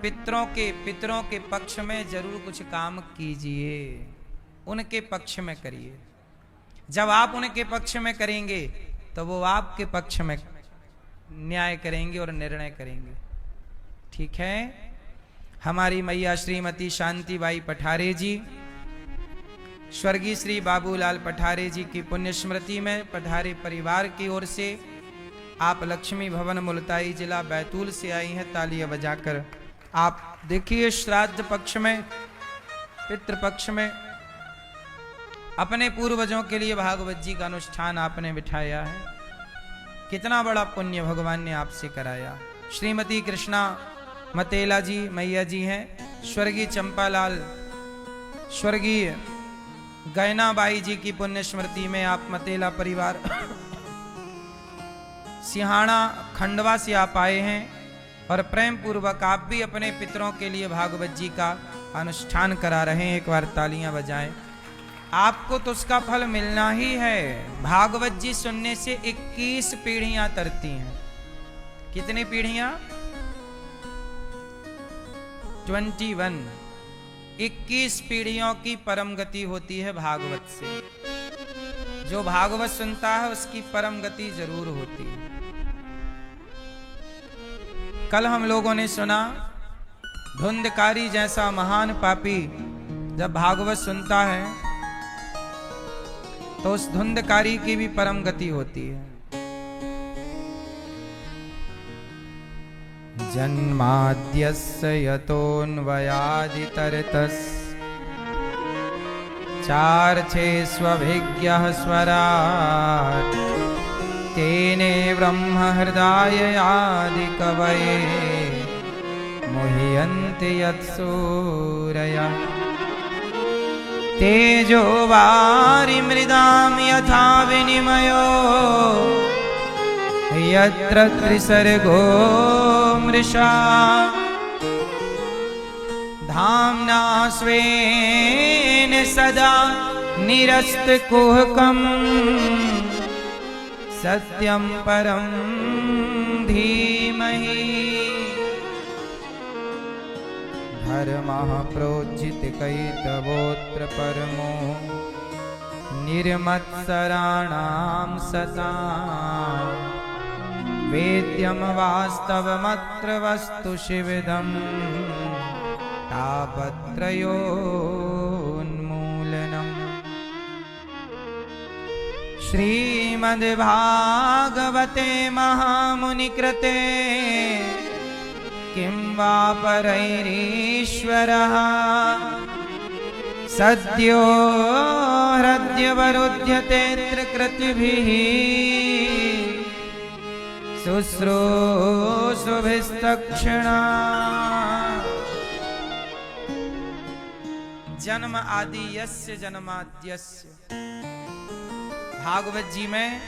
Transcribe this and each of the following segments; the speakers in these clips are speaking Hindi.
पितरों के पक्ष में जरूर कुछ काम कीजिए, उनके पक्ष में करिए। जब आप उनके पक्ष में करेंगे तो वो आपके पक्ष में न्याय करेंगे और निर्णय करेंगे। ठीक है। हमारी मैया श्रीमती शांतिबाई पठारे जी, स्वर्गीय श्री बाबूलाल पठारे जी की पुण्य स्मृति में पठारे परिवार की ओर से आप लक्ष्मी भवन मुल्ताई जिला बैतूल से आई हैं। तालियां बजाकर आप देखिए, श्राद्ध पक्ष में, पितृ पक्ष में अपने पूर्वजों के लिए भागवत जी का अनुष्ठान आपने बिठाया है। कितना बड़ा पुण्य भगवान ने आपसे कराया। श्रीमती कृष्णा मतेला जी मैया जी हैं। स्वर्गीय चंपालाल, स्वर्गीय गैनाबाई जी की पुण्य स्मृति में आप मतेला परिवार सिहाना खंडवा से आप आए हैं और प्रेम पूर्वक आप भी अपने पितरों के लिए भागवत जी का अनुष्ठान करा रहे हैं। एक बार तालियां बजाएं। आपको तो उसका फल मिलना ही है। भागवत जी सुनने से 21 पीढ़ियां तरती हैं। कितनी पीढ़ियां? 21। 21 पीढ़ियों की परम गति होती है भागवत से। जो भागवत सुनता है उसकी परम गति जरूर होती है। कल हम लोगों ने सुना, धुंधकारी जैसा महान पापी जब भागवत सुनता है तो उस धुंधकारी की भी परम गति होती है। जन्माद्यस्य यतोऽन्वयादितरतस् चार्चेष्वभिज्ञः स्वराट् तेने ब्रह्महृदाय आदिकवये मुह्यन्ति यत्सूरयः तेजो वारिमृदां यथा विनिमयो यत्र त्रिसर्गो मृषा धाम्ना स्वेन सदा निरस्तकुहकम् सत्यं परं धीमहि धर्मः प्रोज्झितकैतवोऽत्र परमो निर्मत्सराणां सतां वेद्यं वास्तवमत्र वस्तु शिविदं तापत्रयोन्मूलनम्। श्रीमद्भागवते महामुनिकृते किं वा परैरीश्वरः सद्यो हृद्यवरुध्यतेऽत्र कृतिभिः शुश्रूषुभिस्तक्षणा। जन्म आदि यस्य जन्माद्यस्य। भागवत जी में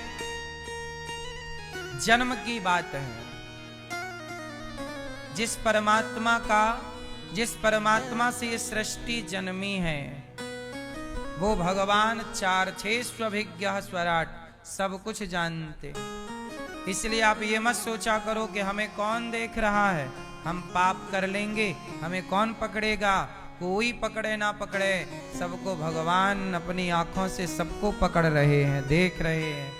जन्म की बात है। जिस परमात्मा से ये सृष्टि जन्मी है वो भगवान चार्चेष्वभिज्ञः स्वराट्, सब कुछ जानते। इसलिए आप ये मत सोचा करो कि हमें कौन देख रहा है, हम पाप कर लेंगे हमें कौन पकड़ेगा। कोई पकड़े ना पकड़े, सबको भगवान अपनी आंखों से सबको पकड़ रहे हैं, देख रहे हैं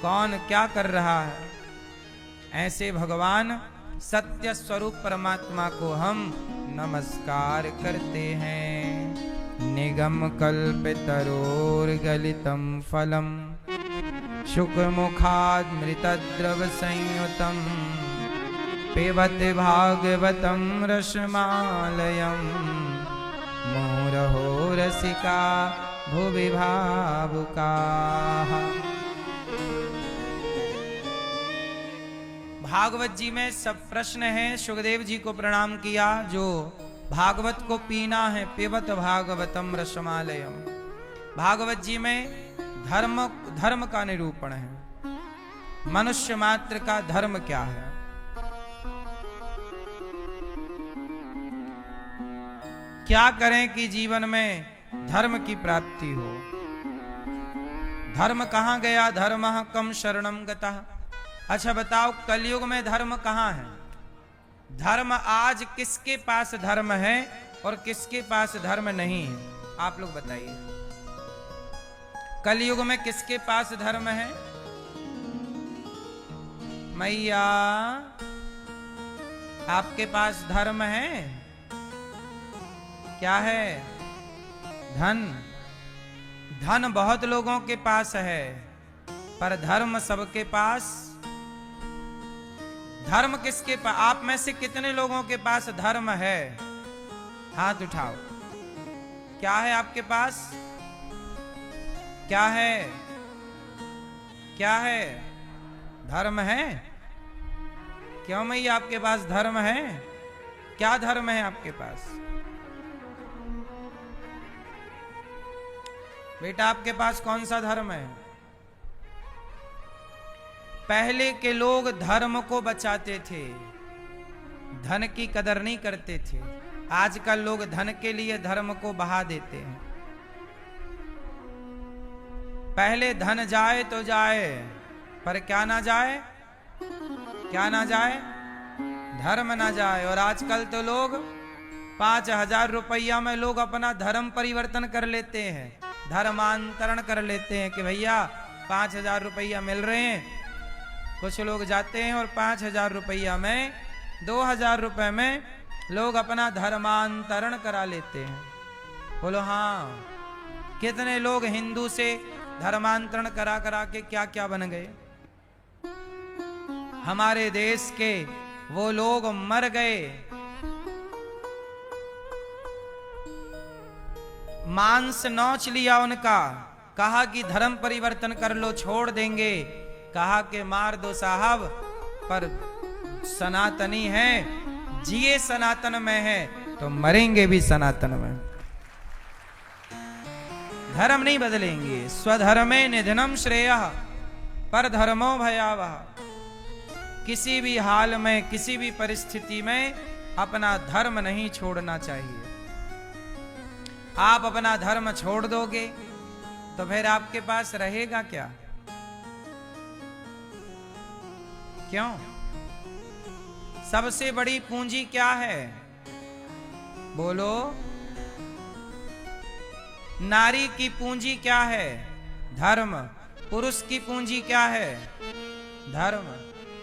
कौन क्या कर रहा है। ऐसे भगवान सत्य स्वरूप परमात्मा को हम नमस्कार करते हैं। निगम कल्पितरोर्गलितं फलम शुकमुखादमृतद्रव संयुतं पिबत भागवतं रसमालयं मुहुरहो रसिका भुवि भावुकाः। भागवत जी में सब प्रश्न हैं। सुखदेव जी को प्रणाम किया जो भागवत को पीना है। पिबत भागवतम रसमालयम। भागवत जी में धर्म का निरूपण है। मनुष्य मात्र का धर्म क्या है। क्या करें कि जीवन में धर्म की प्राप्ति हो। धर्म कहां गया? धर्मः कम शरणं गतः। अच्छा बताओ, कलयुग में धर्म कहां है? धर्म आज किसके पास धर्म है और किसके पास धर्म नहीं है? आप लोग बताइए, कलयुग में किसके पास धर्म है? मैया आपके पास धर्म है? क्या है? धन। धन बहुत लोगों के पास है, पर धर्म सबके पास। धर्म किसके पास? आप में से कितने लोगों के पास धर्म है? हाथ उठाओ। क्या है आपके पास? क्या है? क्या है? धर्म है? क्यों मैया आपके पास धर्म है? क्या धर्म है आपके पास? बेटा आपके पास कौन सा धर्म है? पहले के लोग धर्म को बचाते थे, धन की कदर नहीं करते थे। आजकल लोग धन के लिए धर्म को बहा देते हैं। पहले धन जाए तो जाए, पर क्या ना जाए? क्या ना जाए? धर्म ना जाए। और आजकल तो लोग 5,000 रुपया में लोग अपना धर्म परिवर्तन कर लेते हैं, धर्मांतरण कर लेते हैं कि भैया 5,000 रुपया मिल रहे हैं। कुछ लोग जाते हैं और 5,000 रुपया में 2,000 रुपए में लोग अपना धर्मांतरण करा लेते हैं। बोलो हाँ, कितने लोग हिंदू से धर्मांतरण करा करा के क्या क्या बन गए। हमारे देश के वो लोग मर गए, मांस नोच लिया उनका, कहा कि धर्म परिवर्तन कर लो, छोड़ देंगे। कहा कि मार दो साहब, पर सनातनी है, जिए सनातन में है तो मरेंगे भी सनातन में। धर्म नहीं बदलेंगे। स्वधर्मे निधनम श्रेयः पर धर्मो भयावह। किसी भी हाल में, किसी भी परिस्थिति में अपना धर्म नहीं छोड़ना चाहिए। आप अपना धर्म छोड़ दोगे तो फिर आपके पास रहेगा क्या? क्यों? सबसे बड़ी पूंजी क्या है? बोलो। नारी की पूंजी क्या है? धर्म। पुरुष की पूंजी क्या है? धर्म।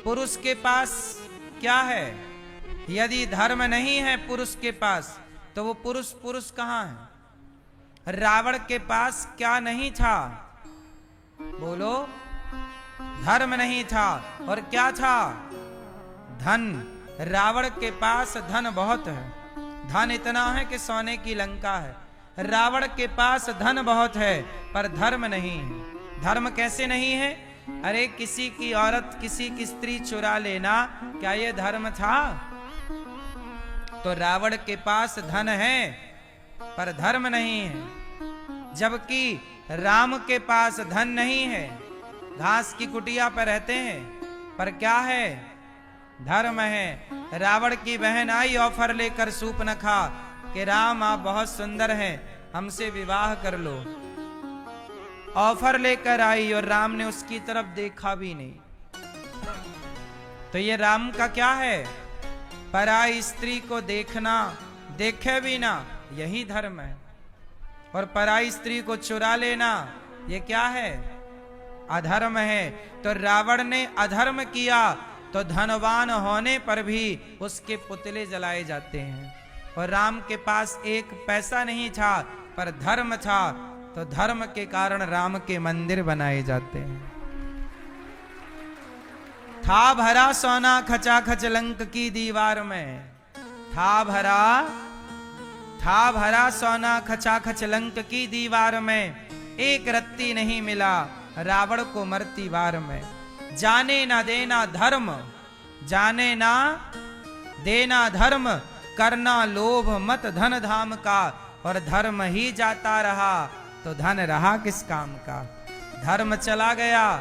पुरुष के पास क्या है? यदि धर्म नहीं है पुरुष के पास तो वो पुरुष पुरुष कहां है? रावण के पास क्या नहीं था? बोलो। धर्म नहीं था और क्या था? धन। रावण के पास धन बहुत है, धन इतना है कि सोने की लंका है। रावण के पास धन बहुत है पर धर्म नहीं है। धर्म कैसे नहीं है? अरे किसी की औरत, किसी की स्त्री चुरा लेना, क्या ये धर्म था? तो रावण के पास धन है पर धर्म नहीं है। जबकि राम के पास धन नहीं है, घास की कुटिया पर रहते हैं, पर क्या है? धर्म है। रावण की बहन आई ऑफर लेकर सूर्पनखा कि राम आप बहुत सुंदर हैं, हमसे विवाह कर लो। ऑफर लेकर आई और राम ने उसकी तरफ देखा भी नहीं। तो ये राम का क्या है? पराई स्त्री को देखना, देखे भी ना, यही धर्म है। और पराई स्त्री को चुरा लेना, ये क्या है? अधर्म है। तो रावण ने अधर्म किया तो धनवान होने पर भी उसके पुतले जलाए जाते हैं। और राम के पास एक पैसा नहीं था पर धर्म था, तो धर्म के कारण राम के मंदिर बनाए जाते हैं। था भरा सोना खचाखच लंक की दीवार में, था भरा सोना खचाखच लंक की दीवार में, एक रत्ती नहीं मिला रावण को मरती वार में। जाने ना देना धर्म, जाने ना देना धर्म, करना लोभ मत धन धाम का। और धर्म ही जाता रहा तो धन रहा किस काम का? धर्म चला गया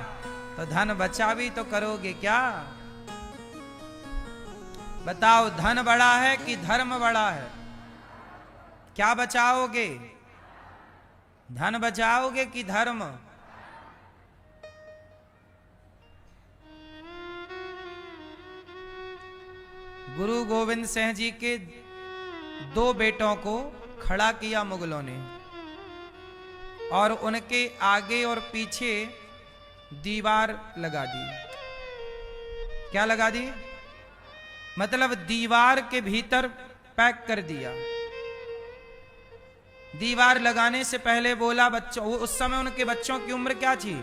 तो धन बचा भी तो करोगे क्या? बताओ, धन बड़ा है कि धर्म बड़ा है? क्या बचाओगे? धन बचाओगे कि धर्म? गुरु गोविंद सिंह जी के 2 बेटों को खड़ा किया मुगलों ने और उनके आगे और पीछे दीवार लगा दी। क्या लगा दी? मतलब दीवार के भीतर पैक कर दिया। दीवार लगाने से पहले बोला बच्चों, उस समय उनके बच्चों की उम्र क्या थी?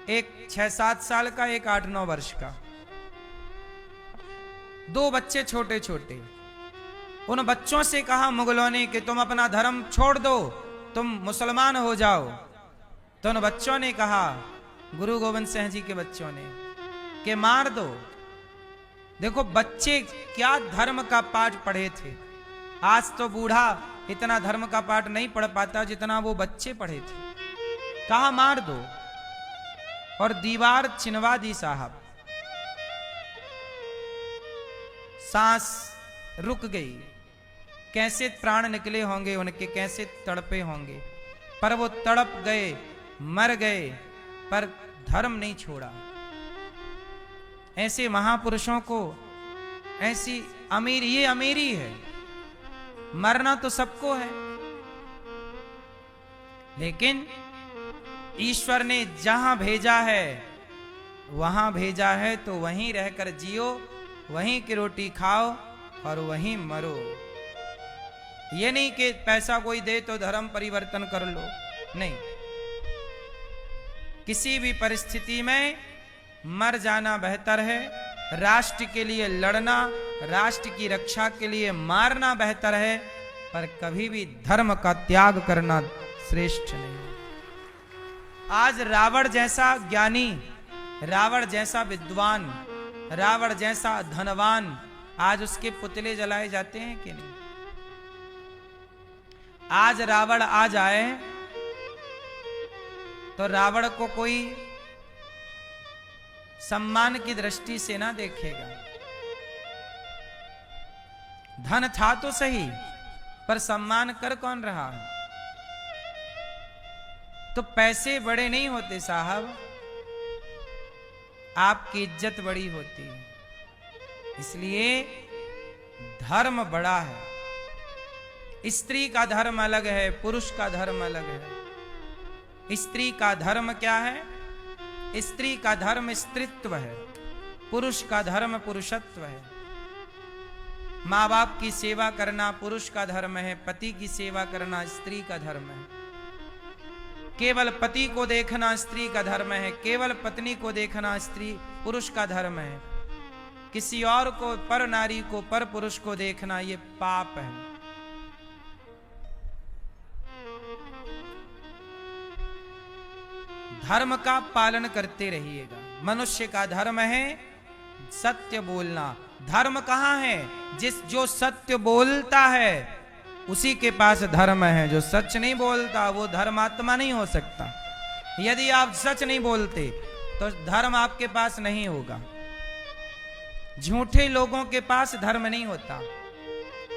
एक 6-7 साल का, एक 8-9 वर्ष का। 2 बच्चे छोटे छोटे। उन बच्चों से कहा मुगलों ने कि तुम अपना धर्म छोड़ दो, तुम मुसलमान हो जाओ। तो उन बच्चों ने कहा, गुरु गोविंद सिंह जी के बच्चों ने, कि मार दो। देखो बच्चे क्या धर्म का पाठ पढ़े थे। आज तो बूढ़ा इतना धर्म का पाठ नहीं पढ़ पाता जितना वो बच्चे पढ़े थे। कहा मार दो और दीवार चिनवा दी साहब। सांस रुक गई। कैसे प्राण निकले होंगे उनके, कैसे तड़पे होंगे, पर वो तड़प गए, मर गए, पर धर्म नहीं छोड़ा। ऐसे महापुरुषों को, ऐसी अमीर, ये अमीरी है। मरना तो सबको है, लेकिन ईश्वर ने जहां भेजा है वहां भेजा है, तो वहीं रहकर जियो, वहीं की रोटी खाओ और वहीं मरो। ये नहीं कि पैसा कोई दे तो धर्म परिवर्तन कर लो, नहीं। किसी भी परिस्थिति में मर जाना बेहतर है। राष्ट्र के लिए लड़ना, राष्ट्र की रक्षा के लिए मारना बेहतर है, पर कभी भी धर्म का त्याग करना श्रेष्ठ नहीं। आज रावण जैसा ज्ञानी, रावण जैसा विद्वान, रावण जैसा धनवान, आज उसके पुतले जलाए जाते हैं कि नहीं? आज रावण आ जाए तो रावण को कोई सम्मान की दृष्टि से ना देखेगा। धन था तो सही, पर सम्मान कर कौन रहा? तो पैसे बड़े नहीं होते साहब, आपकी इज्जत बड़ी होती है। इसलिए धर्म बड़ा है। स्त्री का धर्म अलग है, पुरुष का धर्म अलग है। स्त्री का धर्म क्या है? स्त्री का धर्म स्त्रीत्व है, पुरुष का धर्म पुरुषत्व है। माँ बाप की सेवा करना पुरुष का धर्म है, पति की सेवा करना स्त्री का धर्म है। केवल पति को देखना स्त्री का धर्म है, केवल पत्नी को देखना स्त्री पुरुष का धर्म है। किसी और को, पर नारी को, पर पुरुष को देखना ये पाप है। धर्म का पालन करते रहिएगा। मनुष्य का धर्म है सत्य बोलना। धर्म कहाँ है? जो सत्य बोलता है उसी के पास धर्म है। जो सच नहीं बोलता वो धर्मात्मा नहीं हो सकता। यदि आप सच नहीं बोलते तो धर्म आपके पास नहीं होगा। झूठे लोगों के पास धर्म नहीं होता,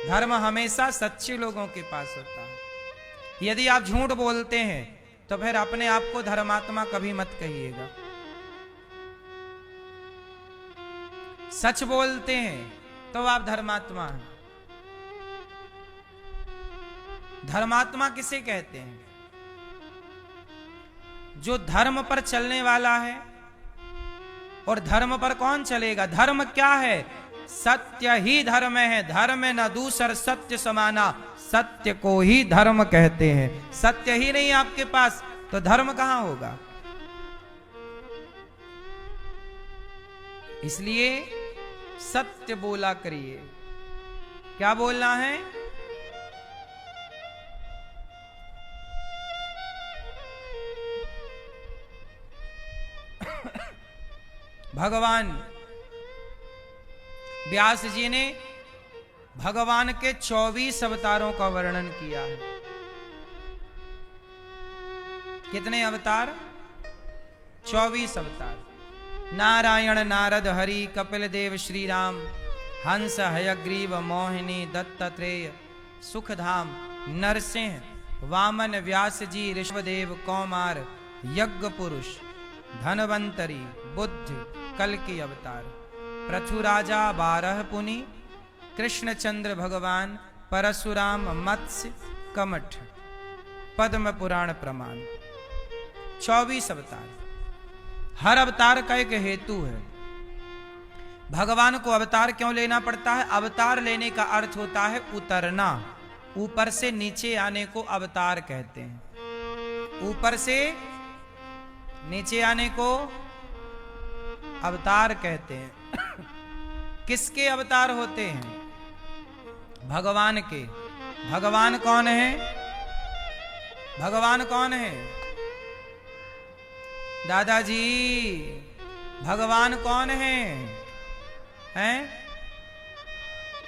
धर्म हमेशा सच्चे लोगों के पास होता है। यदि आप झूठ बोलते हैं तो फिर अपने आप को धर्मात्मा कभी मत कहिएगा। सच बोलते हैं तो आप धर्मात्मा हैं। धर्मात्मा किसे कहते हैं? जो धर्म पर चलने वाला है। और धर्म पर कौन चलेगा? धर्म क्या है? सत्य ही धर्म है। धर्म न दूसर सत्य समाना, सत्य को ही धर्म कहते हैं। सत्य ही नहीं आपके पास तो धर्म कहां होगा? इसलिए सत्य बोला करिए। क्या बोलना है? भगवान व्यास जी ने भगवान के 24 अवतारों का वर्णन किया है। कितने अवतार? 24 अवतार। नारायण, नारद, हरि, कपिल देव, श्री राम, हंस, हयग्रीव, मोहिनी, दत्तात्रेय, सुखधाम, नरसिंह, वामन, व्यास जी, ऋषभदेव, कौमार, यज्ञ पुरुष, धनवंतरी, बुद्ध, कल की अवतार, पृथु राजा, 12 पुनि, कृष्णचंद्र भगवान, परशुराम, मत्स्य, कमठ, पद्म पुराण प्रमाण, 24 अवतार। हर अवतार का एक हेतु है। भगवान को अवतार क्यों लेना पड़ता है? अवतार लेने का अर्थ होता है उतरना। ऊपर से नीचे आने को अवतार कहते हैं। ऊपर से नीचे आने को अवतार कहते हैं। किसके अवतार होते हैं? भगवान के। भगवान कौन है? भगवान कौन है? दादाजी, भगवान कौन है? हैं?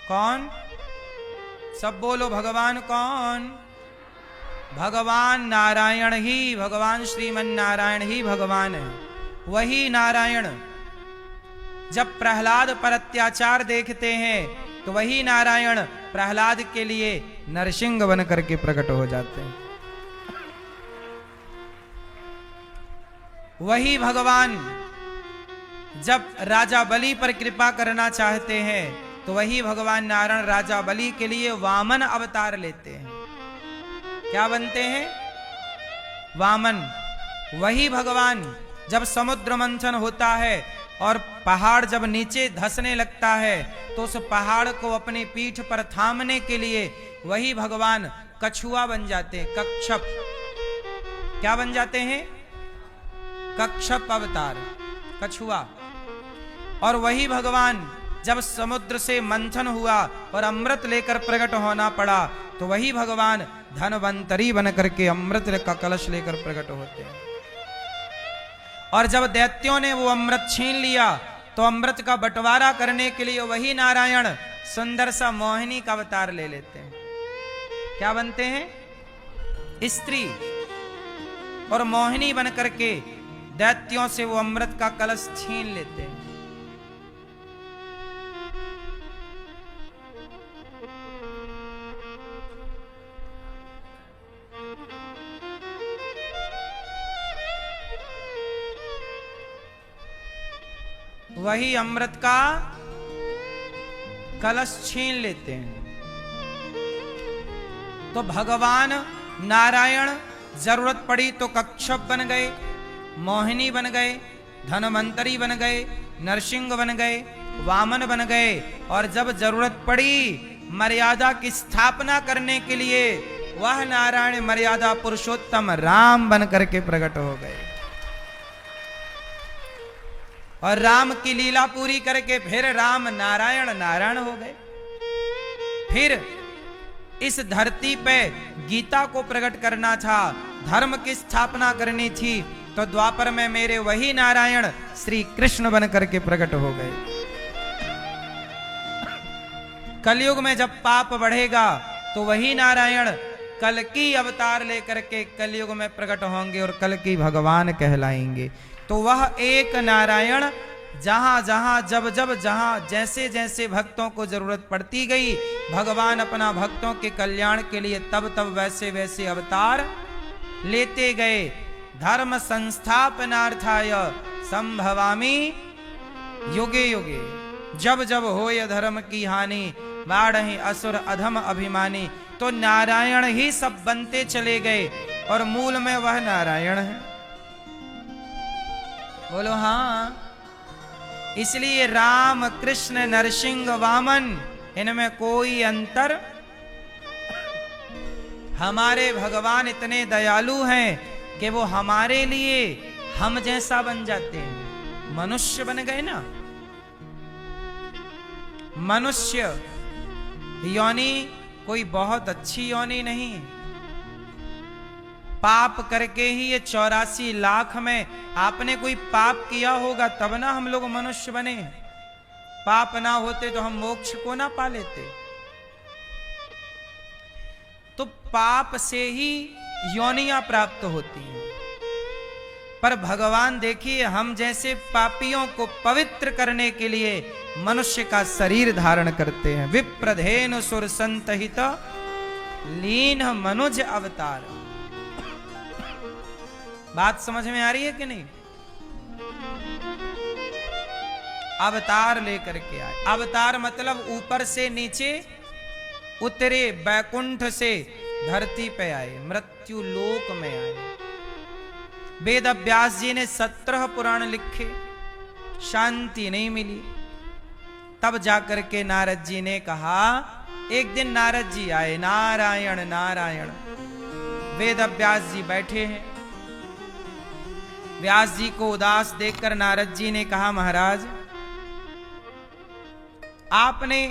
कौन? सब बोलो, भगवान कौन? भगवान नारायण ही, भगवान श्रीमन नारायण ही भगवान है। वही नारायण जब प्रहलाद पर अत्याचार देखते हैं तो वही नारायण प्रहलाद के लिए नरसिंह बन करके प्रकट हो जाते हैं। वही भगवान जब राजा बलि पर कृपा करना चाहते हैं तो वही भगवान नारायण राजा बलि के लिए वामन अवतार लेते हैं। क्या बनते हैं? वामन। वही भगवान जब समुद्र मंथन होता है और पहाड़ जब नीचे धंसने लगता है तो उस पहाड़ को अपनी पीठ पर थामने के लिए वही भगवान कछुआ बन जाते हैं। कच्छप। क्या बन जाते हैं? कच्छप अवतार, कछुआ। और वही भगवान जब समुद्र से मंथन हुआ और अमृत लेकर प्रकट होना पड़ा तो वही भगवान धनवंतरी बन करके अमृत का कलश लेकर प्रकट होते हैं। और जब दैत्यों ने वो अमृत छीन लिया तो अमृत का बंटवारा करने के लिए वही नारायण सुंदर सा मोहिनी का अवतार ले लेते हैं। क्या बनते हैं? स्त्री। और मोहिनी बन करके दैत्यों से वो अमृत का कलश छीन लेते हैं। वही अमृत का कलश छीन लेते हैं। तो भगवान नारायण जरूरत पड़ी तो कच्छप बन गए, मोहिनी बन गए, धनवंतरी बन गए, नरसिंह बन गए, वामन बन गए। और जब जरूरत पड़ी मर्यादा की स्थापना करने के लिए वह नारायण मर्यादा पुरुषोत्तम राम बन करके प्रकट हो गए। और राम की लीला पूरी करके फिर राम नारायण नारायण हो गए। फिर इस धरती पे गीता को प्रकट करना था, धर्म की स्थापना करनी थी, तो द्वापर में मेरे वही नारायण श्री कृष्ण बन करके प्रकट हो गए। कलयुग में जब पाप बढ़ेगा तो वही नारायण कल्कि अवतार लेकर के कलयुग में प्रकट होंगे और कल्कि भगवान कहलाएंगे। तो वह एक नारायण जहां जहां जब जब जहां जैसे जैसे भक्तों को जरूरत पड़ती गई भगवान अपना भक्तों के कल्याण के लिए तब तब वैसे वैसे अवतार लेते गए। धर्म संस्थापनार्थाय संभवामि युगे युगे। जब जब होय धर्म की हानि बाढ़हि असुर अधम अभिमानी। तो नारायण ही सब बनते चले गए और मूल में वह नारायण है। बोलो हाँ। इसलिए राम कृष्ण नरसिंह वामन इनमें कोई अंतर। हमारे भगवान इतने दयालु हैं कि वो हमारे लिए हम जैसा बन जाते हैं, मनुष्य बन गए ना। मनुष्य योनि कोई बहुत अच्छी योनि नहीं है। पाप करके ही ये 84 लाख में आपने कोई पाप किया होगा तब ना हम लोग मनुष्य बने। पाप ना होते तो हम मोक्ष को ना पा लेते। तो पाप से ही योनियां प्राप्त होती हैं। पर भगवान देखिए हम जैसे पापियों को पवित्र करने के लिए मनुष्य का शरीर धारण करते हैं। विप्रधेनु सुर संतहित लीन मनुज अवतार। बात समझ में आ रही है कि नहीं? अवतार लेकर के आए। अवतार मतलब ऊपर से नीचे उतरे, बैकुंठ से धरती पे आए, मृत्यु लोक में आए। वेद व्यास जी ने 17 पुराण लिखे, शांति नहीं मिली। तब जाकर के नारद जी ने कहा, एक दिन नारद जी आए, नारायण नारायण। वेद व्यास जी बैठे हैं। व्यास जी को उदास देखकर नारद जी ने कहा, महाराज आपने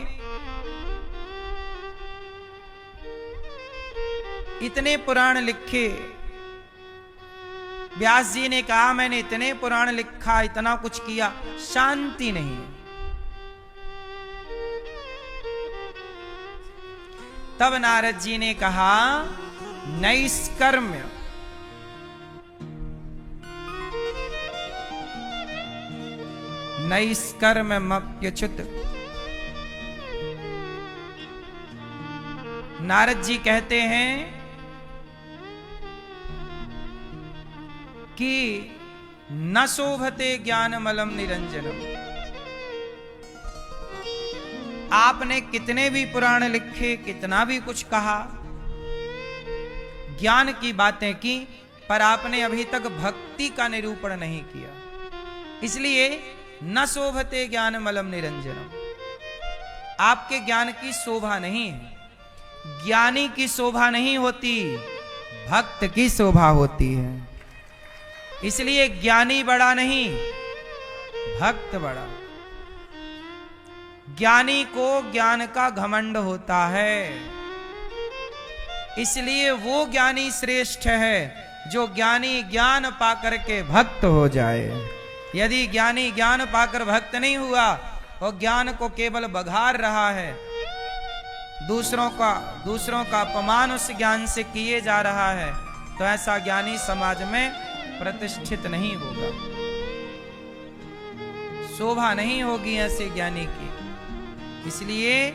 इतने पुराण लिखे। व्यास जी ने कहा, मैंने इतने पुराण लिखा, इतना कुछ किया, शांति नहीं है। तब नारद जी ने कहा, नैष्कर्म्य नैष्कर्म्यमप्यच्युत। नारद जी कहते हैं कि न शोभते ज्ञानमलम निरंजनम। आपने कितने भी पुराण लिखे, कितना भी कुछ कहा, ज्ञान की बातें की, पर आपने अभी तक भक्ति का निरूपण नहीं किया। इसलिए न शोभते ज्ञानमलम निरंजनम। आपके ज्ञान की शोभा नहीं है। ज्ञानी की शोभा नहीं होती, भक्त की शोभा होती है। इसलिए ज्ञानी बड़ा नहीं, भक्त बड़ा। ज्ञानी को ज्ञान का घमंड होता है, इसलिए वो ज्ञानी श्रेष्ठ है जो ज्ञानी ज्ञान पाकर के भक्त हो जाए। यदि ज्ञानी ज्ञान पाकर भक्त नहीं हुआ और ज्ञान को केवल बघार रहा है, दूसरों का अपमान उस ज्ञान से किए जा रहा है, तो ऐसा ज्ञानी समाज में प्रतिष्ठित नहीं होगा, शोभा नहीं होगी ऐसे ज्ञानी की। इसलिए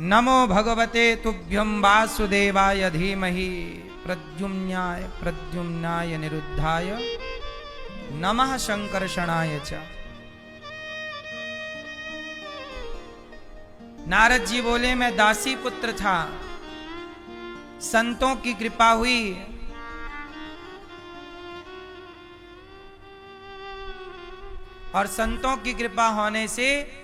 नमो भगवते तुभ्यं वासुदेवाय धीमहि प्रद्युम्नाय निरुद्धाय नमः संकर्षणाय च। नारद जी बोले, मैं दासी पुत्र था, संतों की कृपा हुई, और संतों की कृपा होने से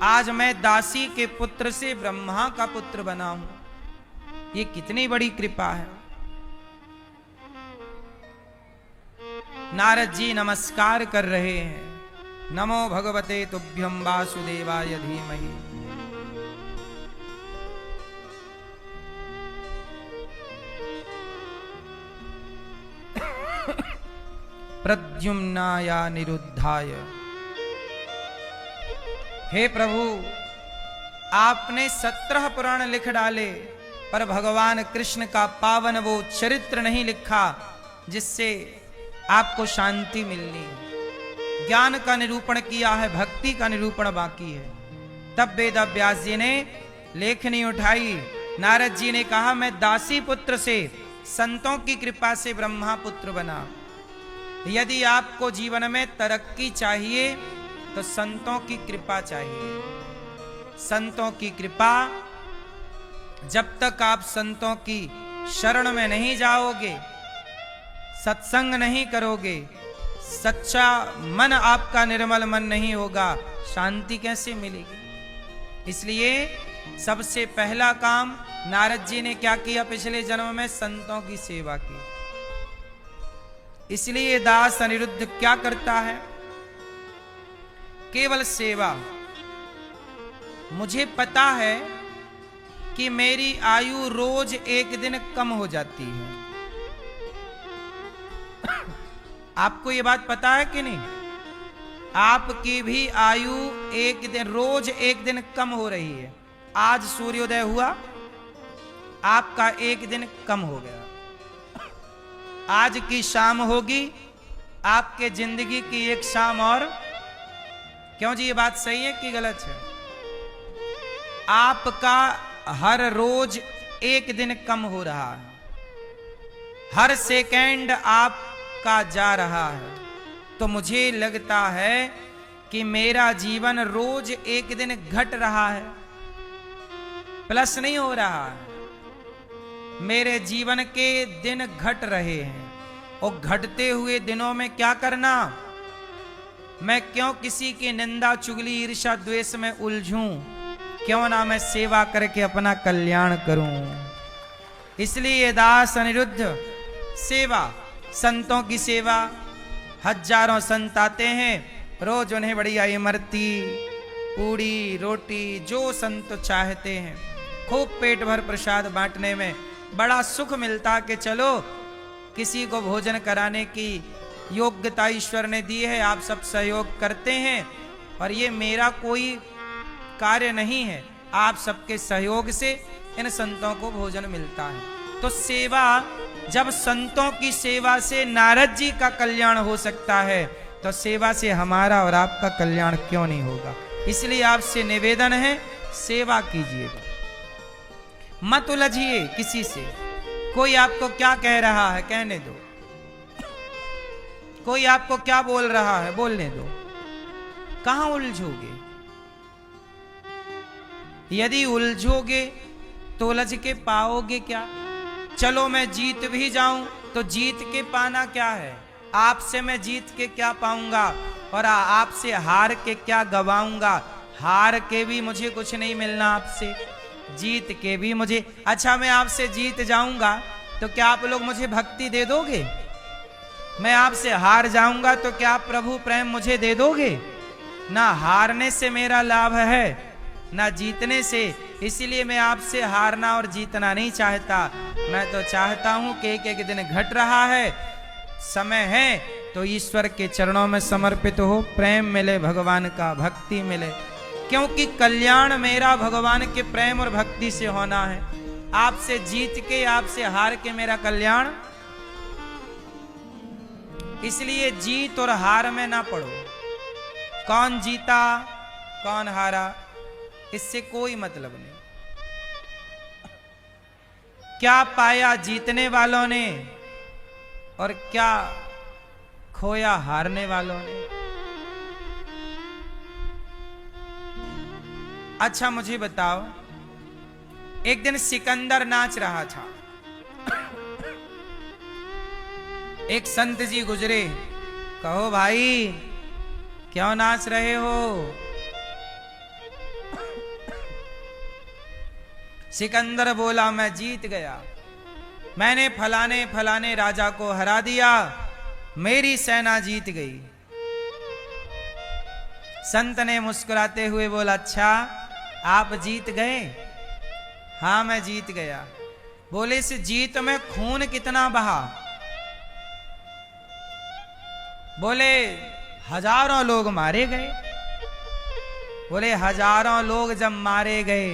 आज मैं दासी के पुत्र से ब्रह्मा का पुत्र बना हूं। ये कितनी बड़ी कृपा है। नारद जी नमस्कार कर रहे हैं, नमो भगवते तुभ्यं वासुदेवाय धीमहि। प्रद्युम्नाय निरुद्धाय। हे प्रभु, आपने 17 पुराण लिख डाले, पर भगवान कृष्ण का पावन वो चरित्र नहीं लिखा जिससे आपको शांति मिलनी है। ज्ञान का निरूपण किया है, भक्ति का निरूपण बाकी है। तब वेद व्यास जी ने लेखनी उठाई। नारद जी ने कहा, मैं दासी पुत्र से संतों की कृपा से ब्रह्मा पुत्र बना। यदि आपको जीवन में तरक्की चाहिए तो संतों की कृपा चाहिए। संतों की कृपा, जब तक आप संतों की शरण में नहीं जाओगे, सत्संग नहीं करोगे, सच्चा मन आपका निर्मल मन नहीं होगा, शांति कैसे मिलेगी। इसलिए सबसे पहला काम नारद जी ने क्या किया, पिछले जन्म में संतों की सेवा की। इसलिए दास अनिरुद्ध क्या करता है, केवल सेवा। मुझे पता है कि मेरी आयु रोज एक दिन कम हो जाती है। आपको ये बात पता है कि नहीं? आपकी भी आयु एक दिन, रोज एक दिन कम हो रही है। आज सूर्योदय हुआ, आपका एक दिन कम हो गया। आज की शाम होगी, आपके जिंदगी की एक शाम और। क्यों जी, ये बात सही है कि गलत है? आपका हर रोज एक दिन कम हो रहा है, हर सेकंड आपका जा रहा है। तो मुझे लगता है कि मेरा जीवन रोज एक दिन घट रहा है, प्लस नहीं हो रहा है। मेरे जीवन के दिन घट रहे हैं और घटते हुए दिनों में क्या करना, मैं क्यों किसी की निंदा चुगली ईर्ष्या द्वेष में उलझूं, क्यों ना मैं सेवा करके अपना कल्याण करूं। इसलिए दास अनिरुद्ध सेवा, संतों की सेवा, हजारों संत आते हैं, रोज उन्हें बढ़िया इमरती पूड़ी रोटी जो संत चाहते हैं, खूब पेट भर प्रसाद बांटने में बड़ा सुख मिलता कि चलो किसी को भोजन कराने की योग्यता ईश्वर ने दी है, आप सब सहयोग करते हैं और ये मेरा कोई कार्य नहीं है, आप सबके सहयोग से इन संतों को भोजन मिलता है। तो सेवा, जब संतों की सेवा से नारद जी का कल्याण हो सकता है तो सेवा से हमारा और आपका कल्याण क्यों नहीं होगा। इसलिए आपसे निवेदन है, सेवा कीजिएगा, मत उलझिए किसी से। कोई आपको क्या कह रहा है कहने दो, कोई आपको क्या बोल रहा है बोलने दो, कहां उलझोगे। यदि उलझोगे तो उलझ के पाओगे क्या। चलो मैं जीत भी जाऊं तो जीत के पाना क्या है, आपसे मैं जीत के क्या पाऊंगा और आपसे हार के क्या गवाऊंगा। हार के भी मुझे कुछ नहीं मिलना आपसे, जीत के भी मुझे। अच्छा मैं आपसे जीत जाऊंगा तो क्या आप लोग मुझे भक्ति दे दोगे, मैं आपसे हार जाऊंगा तो क्या आप प्रभु प्रेम मुझे दे दोगे। ना हारने से मेरा लाभ है ना जीतने से, इसलिए मैं आपसे हारना और जीतना नहीं चाहता। मैं तो चाहता हूं कि एक एक दिन घट रहा है, समय है तो ईश्वर के चरणों में समर्पित हो, प्रेम मिले भगवान का, भक्ति मिले, क्योंकि कल्याण मेरा भगवान के प्रेम और भक्ति से होना है। आपसे जीत के आपसे हार के मेरा कल्याण, इसलिए जीत और हार में ना पड़ो। कौन जीता कौन हारा इससे कोई मतलब नहीं। क्या पाया जीतने वालों ने और क्या खोया हारने वालों ने। अच्छा मुझे बताओ, एक दिन सिकंदर नाच रहा था, एक संत जी गुजरे, कहो भाई क्यों नाच रहे हो। सिकंदर बोला मैं जीत गया, मैंने फलाने फलाने राजा को हरा दिया, मेरी सेना जीत गई। संत ने मुस्कुराते हुए बोला अच्छा आप जीत गए। हाँ मैं जीत गया। बोले इस जीत में खून कितना बहा। बोले हजारों लोग मारे गए। बोले हजारों लोग जब मारे गए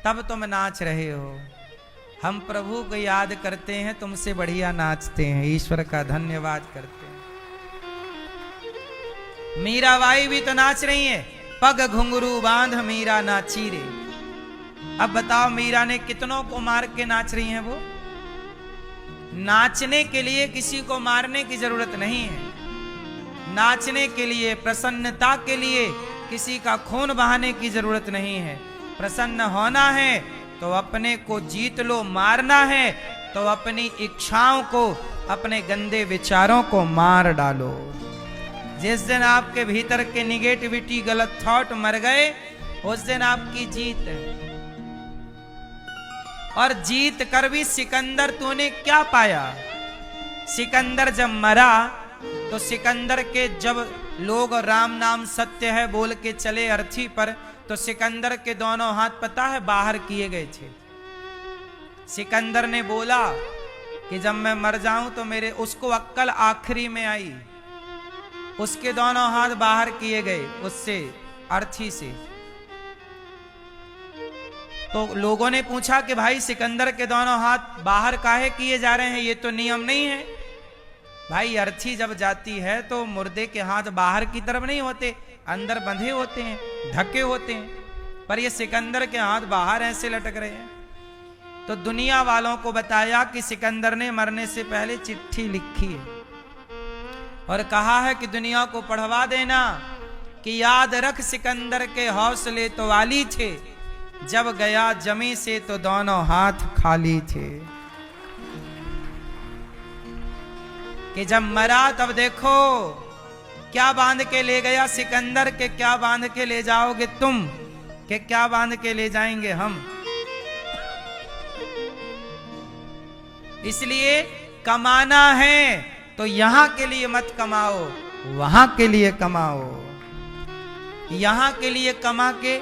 तब तुम नाच रहे हो। हम प्रभु को याद करते हैं, तुमसे बढ़िया नाचते हैं, ईश्वर का धन्यवाद करते हैं। मीराबाई भी तो नाच रही है, पग घुंघरू बांध मीरा नाची रे। अब बताओ मीरा ने कितनों को मार के नाच रही हैं वो। नाचने के लिए किसी को मारने की जरूरत नहीं है, नाचने के लिए प्रसन्नता के लिए किसी का खून बहाने की जरूरत नहीं है। प्रसन्न होना है तो अपने को जीत लो, मारना है तो अपनी इच्छाओं को, अपने गंदे विचारों को मार डालो। जिस दिन आपके भीतर के निगेटिविटी गलत थॉट मर गए उस दिन आपकी जीत है। और जीत कर भी सिकंदर तूने क्या पाया। सिकंदर जब मरा तो सिकंदर के जब लोग राम नाम सत्य है बोल के चले अर्थी पर, तो सिकंदर के दोनों हाथ पता है बाहर किए गए थे। सिकंदर ने बोला कि जब मैं मर जाऊं तो मेरे, उसको अक्कल आखिरी में आई, उसके दोनों हाथ बाहर किए गए उससे, अर्थी से। तो लोगों ने पूछा कि भाई सिकंदर के दोनों हाथ बाहर काहे किए जा रहे हैं, ये तो नियम नहीं है। भाई अर्थी जब जाती है तो मुर्दे के हाथ बाहर की तरफ नहीं होते, अंदर बंधे होते हैं, ढके होते हैं, पर ये सिकंदर के हाथ बाहर ऐसे लटक रहे हैं। तो दुनिया वालों को बताया कि सिकंदर ने मरने से पहले चिट्ठी लिखी है। और कहा है कि दुनिया को पढ़वा देना कि याद रख सिकंदर के हौसले तो वाली थे, जब गया जमी से तो दोनों हाथ खाली थे। कि जब मरा तब देखो क्या बांध के ले गया सिकंदर के, क्या बांध के ले जाओगे तुम, कि क्या बांध के ले जाएंगे हम। इसलिए कमाना है तो यहां के लिए मत कमाओ, वहां के लिए कमाओ। यहां के लिए कमा के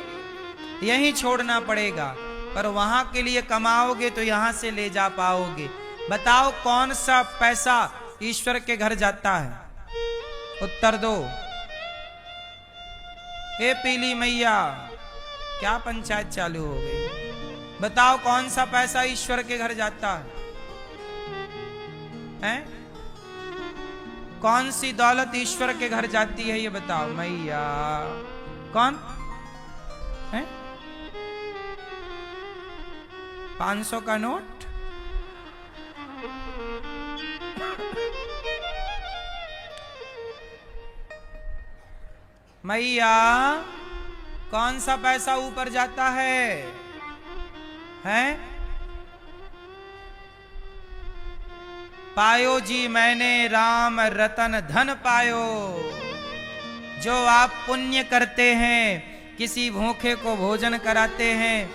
यहीं छोड़ना पड़ेगा, पर वहां के लिए कमाओगे तो यहां से ले जा पाओगे। बताओ कौन सा पैसा ईश्वर के घर जाता है? उत्तर दो। हे पीली मैया, क्या पंचायत चालू हो गई? बताओ कौन सा पैसा ईश्वर के घर जाता है? हैं? कौन सी दौलत ईश्वर के घर जाती है ये बताओ मैया। कौन है? 500 का नोट? मैया कौन सा पैसा ऊपर जाता है? हैं? पायो जी मैंने राम रतन धन पायो। जो आप पुण्य करते हैं, किसी भूखे को भोजन कराते हैं,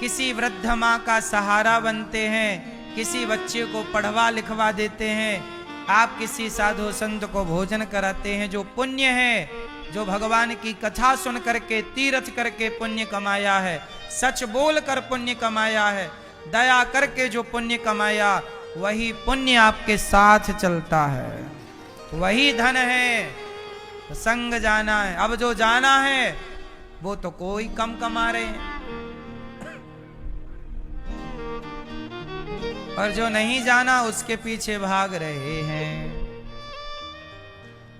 किसी वृद्ध माँ का सहारा बनते हैं, किसी बच्चे को पढ़वा लिखवा देते हैं, आप किसी साधु संत को भोजन कराते हैं, जो पुण्य है, जो भगवान की कथा सुन करके तीर्थ करके पुण्य कमाया है, सच बोल कर पुण्य कमाया है, दया करके जो पुण्य कमाया, वही पुण्य आपके साथ चलता है, वही धन है। संग जाना है। अब जो जाना है वो तो कोई कम कमा रहे हैं, और जो नहीं जाना उसके पीछे भाग रहे हैं।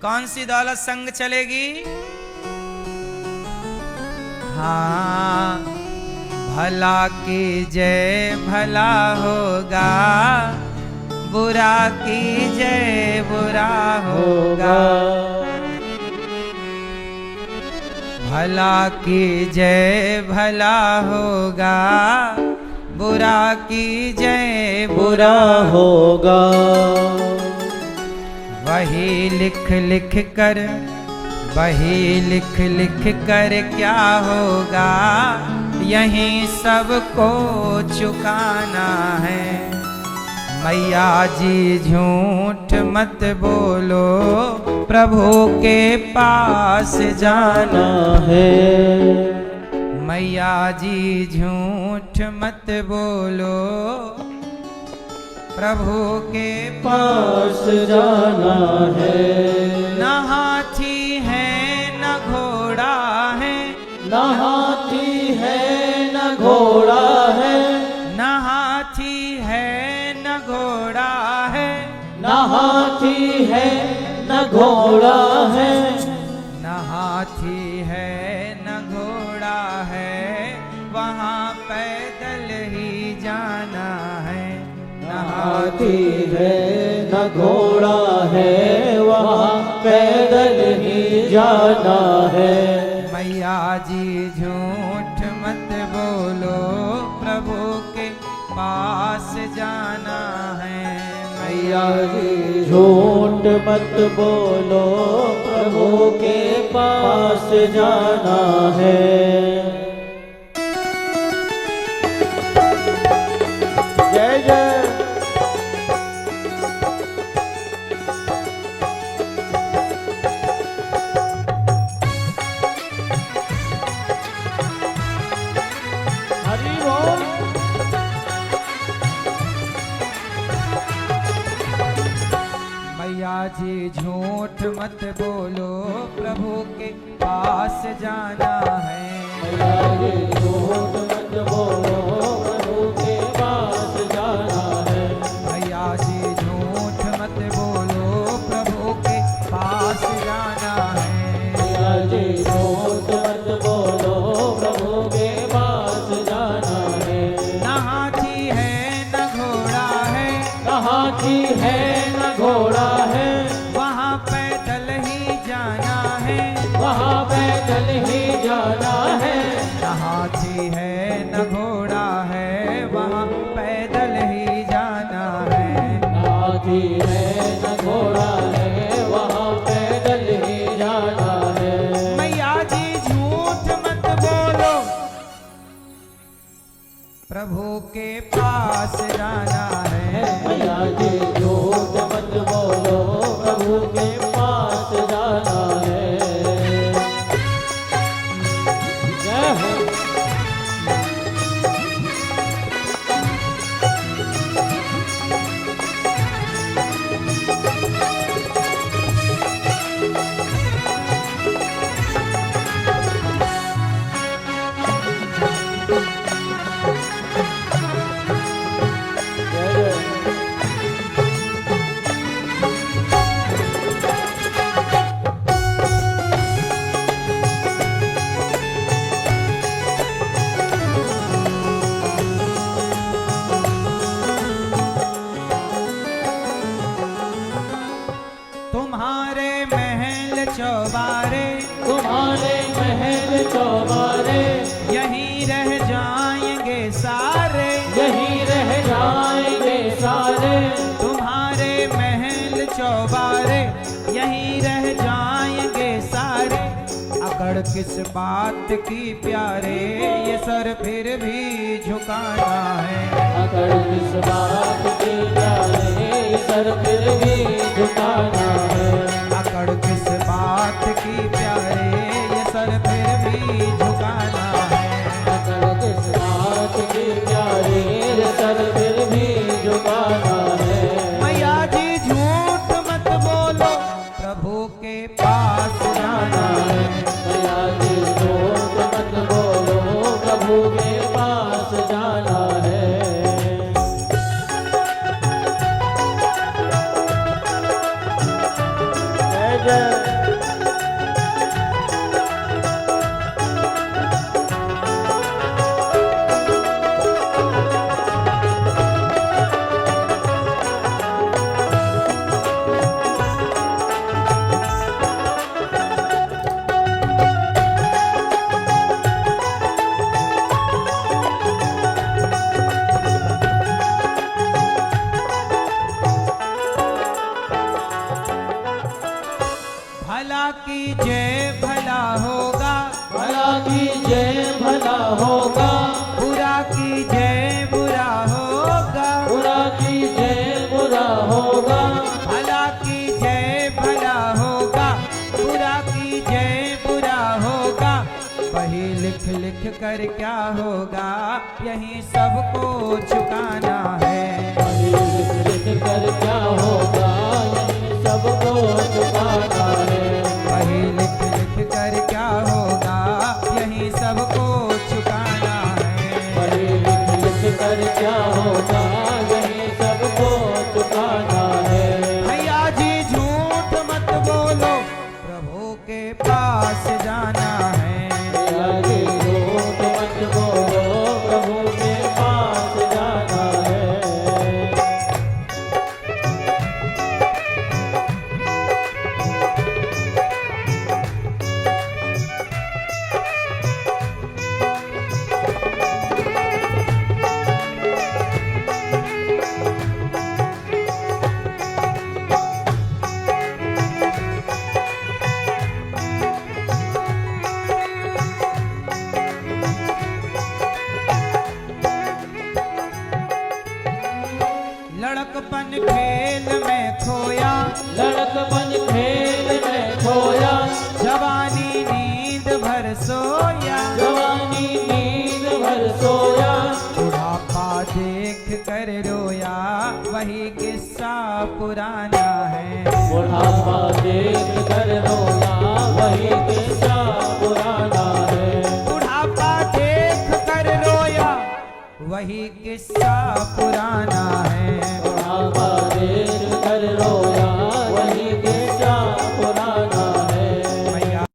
कौन सी दौलत संग चलेगी? हाँ, भला की जय भला होगा, बुरा की जय बुरा होगा। भला की जय भला होगा, बुरा की जय बुरा होगा। वही लिख लिख कर, वही लिख लिख कर क्या होगा, यहीं सबको चुकाना है। मैया जी झूठ मत बोलो, प्रभु के पास जाना है। मैया जी झूठ मत बोलो, प्रभु के पास जाना है। न हाथी है न घोड़ा है, न हाथी है न घोड़ा है, न हाथी है न घोड़ा है, न हाथी है न घोड़ा है, न हाथी है न घोड़ा है, वहाँ पैदल ही जाना है। न हाथी है न घोड़ा है, वहाँ पैदल ही जाना है। मैया जी झूठ मत बोलो, प्रभु के पास जाना है। मैया जी झूठ मत बोलो, प्रभु के पास जाना है। जय जय। हरि बोल। मैया जी झूठ मत बोलो, प्रभु के पास जाना है। मैया जी झूठ मत बोलो, प्रभु के पास जाना है। मैया जी झूठ मत बोलो, प्रभु के पास जाना है। मैया जी झूठ मत बोलो, प्रभु के पास जाना है। न हाथी है न घोड़ा है, न हाथी है न घोड़ा है, वहाँ न घोड़ा है वहाँ पैदल ही जाना है। हाथी है न घोड़ा है वहाँ पैदल ही जाना है। मैया जी झूठ मत बोलो प्रभु के पास जाना है। मैया जी झूठ मत बोलो प्रभु के पास जाना है। जय हो। तुम्हारे महल चौबारे तुम्हारे महल चौबारे यहीं रह जाएंगे सारे। यहीं रह जाएंगे सारे। तुम्हारे महल चौबारे यहीं रह जाएंगे सारे। अकड़ किस बात की प्यारे ये सर फिर भी झुकाना है। अकड़ किस बात की प्यारे ये सर फिर भी झुकाना है। अकड़ किस बात की प्यारे ये सर फिर भी झुकाना है। अकड़ किस बात की प्यारे ये सर फिर भी झुकाना है। मैया जी झूठ मत बोलो प्रभु के पास जाना है। मैया जी झूठ मत बोलो प्रभु के पास जाना है। जय जय। भला की जय भला होगा भला की जय भला होगा। बुरा की जय बुरा होगा। बुरा की जय बुरा होगा। भला की जय भला होगा बुरा की जय बुरा होगा। वही लिख लिख कर क्या होगा यही सबको चुकाना है। वही लिख लिख कर क्या होगा यही सबको चुकाना है। वही लिख लिख कर क्या होगा यही सबको चुकाना है। वही लिख लिख कर क्या होगा यही सबको चुकाना है। भैया जी झूठ मत बोलो प्रभु के पास जाना है। मैया जी झूठ मत बोलो प्रभु के पास जाना है। लड़कपन खेल में खोया लड़कपन खेल में खोया। जवानी नींद भर सोया। जवानी नींद भर सोया। बुढ़ापा देख कर रोया वही किस्सा पुराना है। बुढ़ापा देख कर रोया वही किस्सा पुराना है। बुढ़ापा देख कर रोया वही किस्सा पुराना है। बुढ़ापा देख कर रोया